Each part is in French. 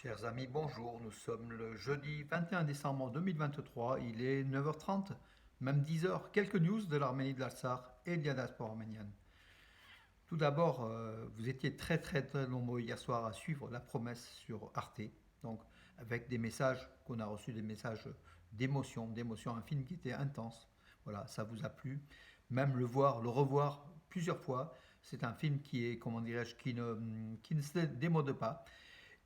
Chers amis, bonjour. Nous sommes le jeudi 21 décembre 2023. Il est 9h30, même 10h. Quelques news de l'Arménie de l'Artsakh et de la diaspora arménienne. Tout d'abord, vous étiez très nombreux hier soir à suivre La Promesse sur Arte. Donc, avec des messages qu'on a reçus, des messages d'émotion, un film qui était intense. Voilà, ça vous a plu. Même le voir, le revoir plusieurs fois. C'est un film qui est, comment dirais-je, qui ne se démode pas.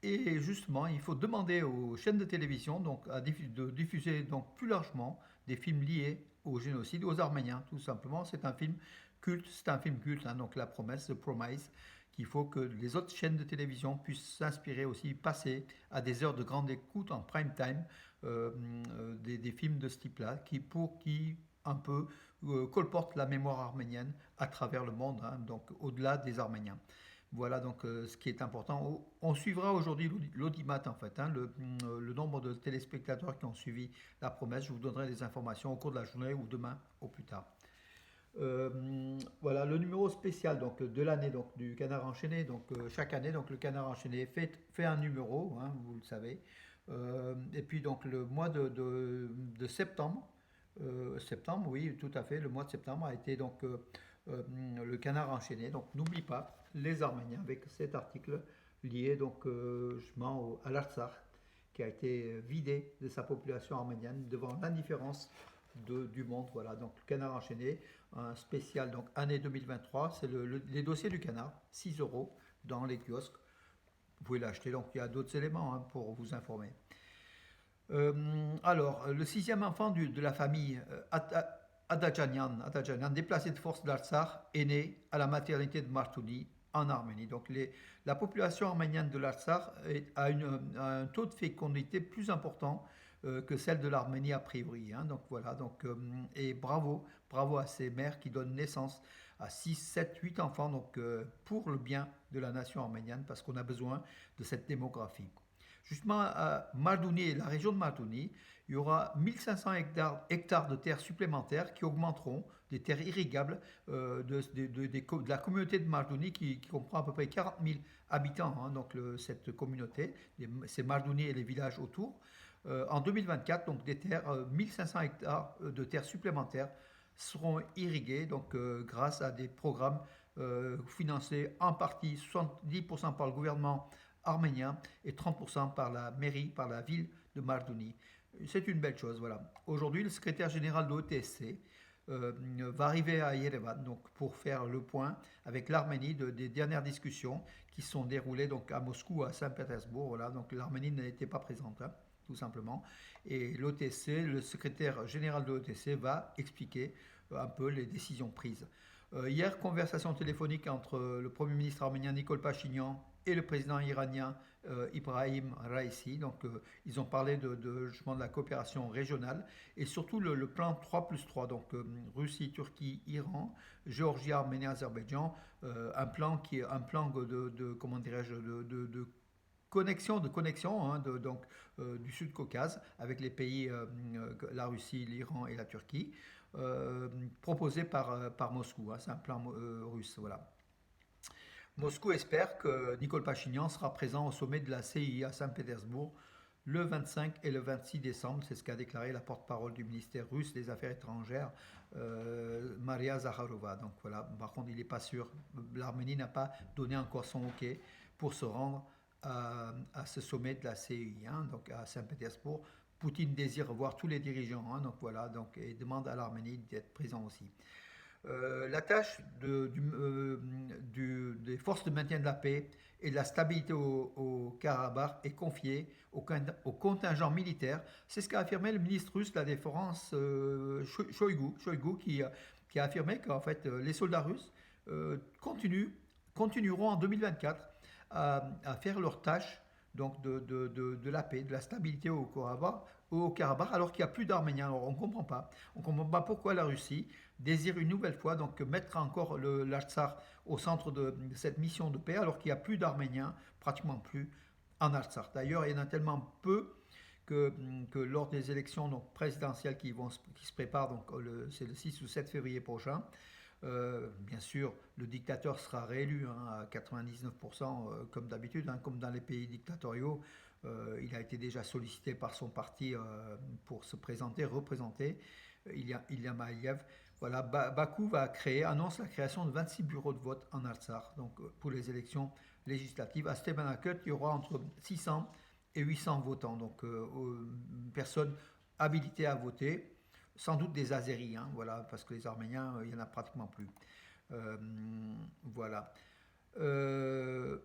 Et justement, il faut demander aux chaînes de télévision de diffuser donc plus largement des films liés au génocide, aux Arméniens, tout simplement. C'est un film culte, hein, donc La Promesse, The Promise, qu'il faut que les autres chaînes de télévision puissent s'inspirer aussi, passer à des heures de grande écoute en prime time des films de ce type-là, qui un peu colportent la mémoire arménienne à travers le monde, hein, donc au-delà des Arméniens. Voilà donc ce qui est important. On suivra aujourd'hui l'audimat en fait, hein, le nombre de téléspectateurs qui ont suivi La Promesse. Je vous donnerai des informations au cours de la journée ou demain au plus tard. Voilà le numéro spécial donc de l'année donc du Canard enchaîné. Donc chaque année donc le Canard enchaîné fait un numéro, hein, vous le savez. Et puis donc le mois de septembre, septembre, oui, tout à fait. Le mois de septembre a été donc le Canard enchaîné. Donc n'oublie pas les Arméniens avec cet article lié donc justement à l'Artsakh qui a été vidé de sa population arménienne devant l'indifférence du monde. Voilà, donc le Canard enchaîné, un spécial donc année 2023, c'est les dossiers du Canard, 6 euros dans les kiosques. Vous pouvez l'acheter, donc il y a d'autres éléments hein, pour vous informer. Alors, le sixième enfant de la famille Adajanian, déplacé de force d'Artsakh, est né à la maternité de Martouni en Arménie. Donc, la population arménienne de l'Artsakh a un taux de fécondité plus important que celle de l'Arménie a priori, hein. Donc voilà, et bravo à ces mères qui donnent naissance à 6, 7, 8 enfants donc, pour le bien de la nation arménienne parce qu'on a besoin de cette démographie. Justement, à Mardouni, la région de Mardouni, il y aura 1500 hectares de terres supplémentaires qui augmenteront, des terres irrigables de la communauté de Mardouni qui comprend à peu près 40 000 habitants, hein, donc cette communauté, c'est Mardouni et les villages autour. En 2024, donc 1500 hectares de terres supplémentaires seront irrigués donc, grâce à des programmes financés en partie 70% par le gouvernement arménien et 30% par la mairie, par la ville de Mardouni. C'est une belle chose, voilà. Aujourd'hui, le secrétaire général de l'OTSC va arriver à Yerevan donc, pour faire le point avec l'Arménie des dernières discussions qui se sont déroulées donc, à Moscou, à Saint-Pétersbourg. Voilà, donc l'Arménie n'était pas présente, hein, tout simplement. Et l'OTC, le secrétaire général de l'OTC, va expliquer un peu les décisions prises. Hier, conversation téléphonique entre le Premier ministre arménien Nicole Pachinian et le président iranien Ibrahim Raisi. Donc, ils ont parlé justement de la coopération régionale et surtout le plan 3 plus 3, donc Russie, Turquie, Iran, Géorgie, Arménie, Azerbaïdjan, un plan qui est un plan comment dirais-je, de connexion hein, du Sud-Caucase avec les pays, la Russie, l'Iran et la Turquie, proposé par Moscou. Hein, c'est un plan russe, voilà. Moscou espère que Nicole Pachinian sera présent au sommet de la CEI à Saint-Pétersbourg le 25 et le 26 décembre. C'est ce qu'a déclaré la porte-parole du ministère russe des Affaires étrangères, Maria Zakharova. Donc voilà, par contre, il n'est pas sûr. L'Arménie n'a pas donné encore son OK pour se rendre à ce sommet de la CEI, hein, donc à Saint-Pétersbourg. Poutine désire voir tous les dirigeants, hein, donc voilà, et demande à l'Arménie d'être présent aussi. La tâche des forces de maintien de la paix et de la stabilité au Karabakh est confiée au contingent militaire. C'est ce qu'a affirmé le ministre russe de la Défense, Shoigu qui a affirmé qu'en fait les soldats russes continueront en 2024 à faire leur tâche donc de la paix, de la stabilité au Karabakh, alors qu'il n'y a plus d'Arméniens. Alors on ne comprend pas. On ne comprend pas pourquoi la Russie désire une nouvelle fois donc mettre encore l'Artsakh au centre de cette mission de paix, alors qu'il n'y a plus d'Arméniens, pratiquement plus, en Artsakh. D'ailleurs, il y en a tellement peu que lors des élections donc, présidentielles qui se préparent, donc c'est le 6 ou 7 février prochain, Bien sûr, le dictateur sera réélu hein, à 99%, comme d'habitude, hein, comme dans les pays dictatoriaux. Il a été déjà sollicité par son parti pour se présenter, représenter. Ilham Aliyev. Voilà, Bakou annonce la création de 26 bureaux de vote en Artsakh, donc pour les élections législatives. À Stepanakert, il y aura entre 600 et 800 votants, donc personnes habilitées à voter, sans doute des Azéris, hein, voilà, parce que les Arméniens, il n'y en a pratiquement plus. Euh, voilà. Euh,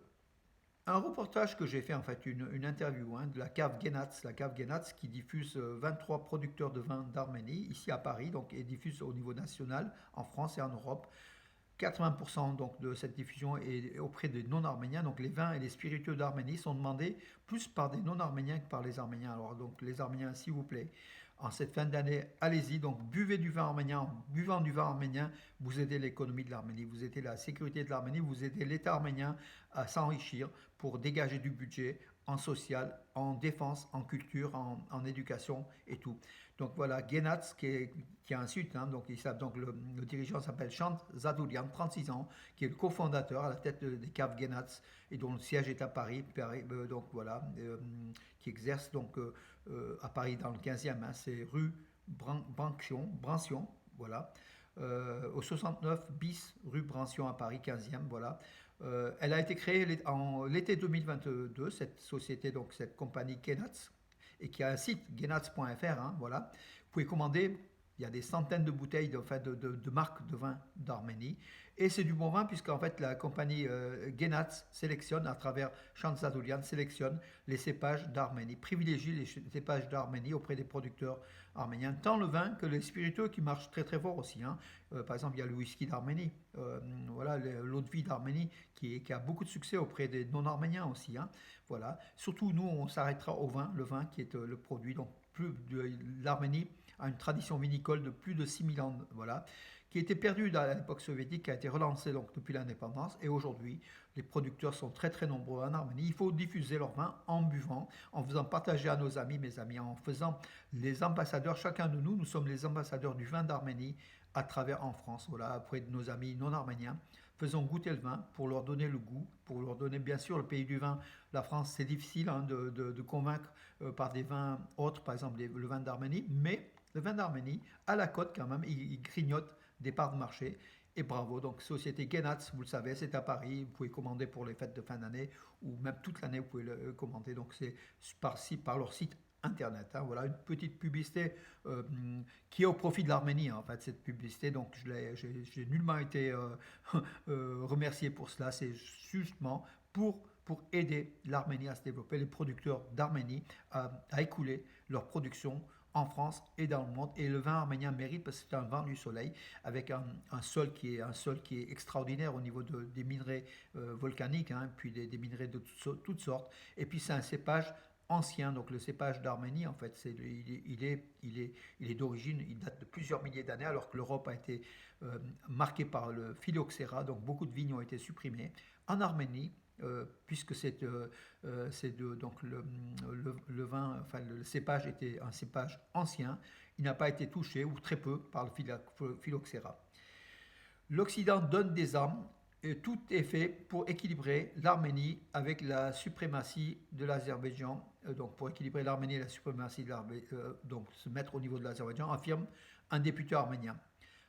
un reportage que j'ai fait, en fait, une interview hein, de la cave Genats qui diffuse 23 producteurs de vin d'Arménie, ici à Paris, donc, et diffuse au niveau national, en France et en Europe. 80% donc, de cette diffusion est auprès des non-arméniens. Donc les vins et les spiritueux d'Arménie sont demandés plus par des non-arméniens que par les Arméniens. Alors donc les Arméniens, s'il vous plaît, en cette fin d'année, allez-y, donc buvez du vin arménien. En buvant du vin arménien, vous aidez l'économie de l'Arménie, vous aidez la sécurité de l'Arménie, vous aidez l'État arménien à s'enrichir pour dégager du budget en social, en défense, en culture, en éducation et tout. Donc voilà, Genats, qui est un sud, hein, donc le dirigeant s'appelle Chant Zadourian, 36 ans, qui est le cofondateur à la tête des caves Genats et dont le siège est à Paris, donc voilà, qui exerce donc à Paris dans le 15e, hein, c'est rue Brancion, voilà, au 69 bis rue Brancion à Paris 15e, voilà. Elle a été créée en l'été 2022, cette société, donc cette compagnie Genats, et qui a un site genats.fr, hein, voilà. Vous pouvez commander, il y a des centaines de bouteilles de marques de vin d'Arménie. Et c'est du bon vin puisqu'en fait la compagnie Genats sélectionne, à travers Chantzadoulian, sélectionne les cépages d'Arménie, privilégie les cépages d'Arménie auprès des producteurs arméniens, tant le vin que les spiritueux qui marchent très très fort aussi. Hein. Par exemple, il y a le whisky d'Arménie, voilà, l'eau de vie d'Arménie qui a beaucoup de succès auprès des non-arméniens aussi. Hein. Voilà. Surtout, nous, on s'arrêtera au vin, le vin qui est le produit. Donc, l'Arménie a une tradition vinicole de plus de 6000 ans, voilà, qui a été perdue à l'époque soviétique, qui a été relancée donc, depuis l'indépendance. Et aujourd'hui, les producteurs sont très très nombreux en Arménie. Il faut diffuser leur vin en buvant, en faisant partager à nos amis, mes amis, en faisant les ambassadeurs, chacun de nous, nous sommes les ambassadeurs du vin d'Arménie à travers en France, voilà, auprès de nos amis non arméniens. Faisons goûter le vin pour leur donner le goût, pour leur donner bien sûr le pays du vin. La France, c'est difficile hein, de convaincre par des vins autres, par exemple le vin d'Arménie, mais le vin d'Arménie, à la côte quand même, il grignote des parts de marché. Et bravo, donc Société Genats, vous le savez, c'est à Paris, vous pouvez commander pour les fêtes de fin d'année, ou même toute l'année, vous pouvez le commander, donc c'est par leur site internet. Hein. Voilà une petite publicité qui est au profit de l'Arménie, hein, en fait, cette publicité. Donc, j'ai nullement été remercié pour cela. C'est justement pour aider l'Arménie à se développer, les producteurs d'Arménie à écouler leur production en France et dans le monde. Et le vin arménien mérite parce que c'est un vin du soleil avec un sol qui est extraordinaire au niveau des minerais volcaniques, hein, puis des minerais de toutes sortes. Et puis c'est un cépage ancien, donc le cépage d'Arménie, en fait, il est d'origine, il date de plusieurs milliers d'années, alors que l'Europe a été marquée par le phylloxéra, donc beaucoup de vignes ont été supprimées. En Arménie, puisque donc le vin, enfin le cépage était un cépage ancien, il n'a pas été touché, ou très peu, par le phylloxéra. L'Occident donne des armes et tout est fait pour équilibrer l'Arménie avec la suprématie de l'Azerbaïdjan. Donc pour équilibrer l'Arménie et la suprématie de l'Azerbaïdjan, donc se mettre au niveau de l'Azerbaïdjan, affirme un député arménien.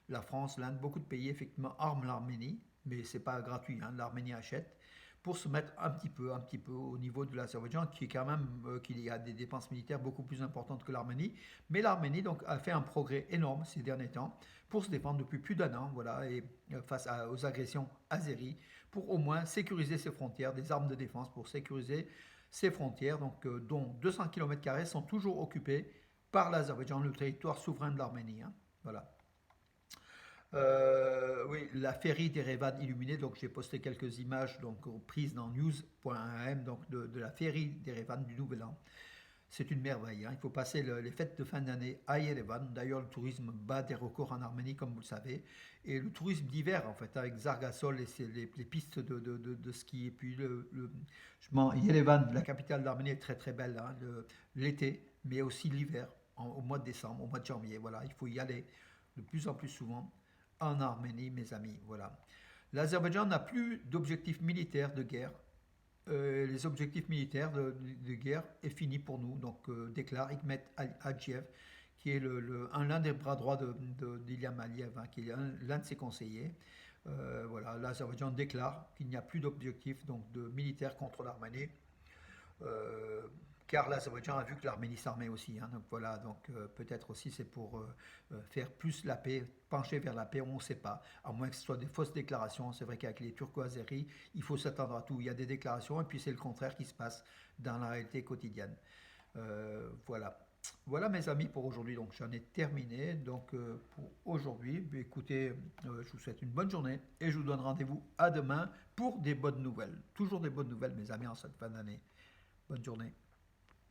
La France, l'Inde, beaucoup de pays effectivement arment l'Arménie, mais c'est pas gratuit, hein, l'Arménie achète pour se mettre un petit peu au niveau de l'Azerbaïdjan, qui est quand même qui a des dépenses militaires beaucoup plus importantes que l'Arménie. Mais l'Arménie donc a fait un progrès énorme ces derniers temps pour se défendre depuis plus d'un an, voilà, et face aux agressions azéries, pour au moins sécuriser ses frontières, des armes de défense pour sécuriser ses frontières, donc dont 200 km² sont toujours occupés par l'Azerbaïdjan, le territoire souverain de l'Arménie. Hein, voilà. Oui, la féerie d'Erevan illuminée, donc j'ai posté quelques images donc, prises dans news.am donc de la féerie d'Erevan du Nouvel An. C'est une merveille, hein. Il faut passer les fêtes de fin d'année à Yerevan. D'ailleurs, le tourisme bat des records en Arménie, comme vous le savez. Et le tourisme d'hiver, en fait, avec Zargasol et les pistes de ski. Et puis, Yerevan, la capitale d'Arménie, est très très belle hein, l'été, mais aussi l'hiver, au mois de décembre, au mois de janvier. Voilà, il faut y aller de plus en plus souvent en Arménie, mes amis. Voilà. L'Azerbaïdjan n'a plus d'objectifs militaires de guerre. Les objectifs militaires de guerre est fini pour nous, donc déclare Hikmet Aliyev, qui est l'un des bras droits d'Ilham Aliyev, hein, qui est l'un de ses conseillers. Voilà, l'Azerbaïdjan déclare qu'il n'y a plus d'objectif donc de militaire contre l'Arménie, euh, car l'Azerbaïdjan a vu que l'Arménie s'armait aussi, hein, donc voilà, donc peut-être aussi c'est pour faire plus la paix, pencher vers la paix, on ne sait pas, à moins que ce soit des fausses déclarations. C'est vrai qu'avec les Turco-Azéris, il faut s'attendre à tout. Il y a des déclarations et puis c'est le contraire qui se passe dans la réalité quotidienne. Voilà. Voilà mes amis pour aujourd'hui, donc j'en ai terminé. Donc pour aujourd'hui, écoutez, je vous souhaite une bonne journée et je vous donne rendez-vous à demain pour des bonnes nouvelles. Toujours des bonnes nouvelles mes amis en cette fin d'année. Bonne journée.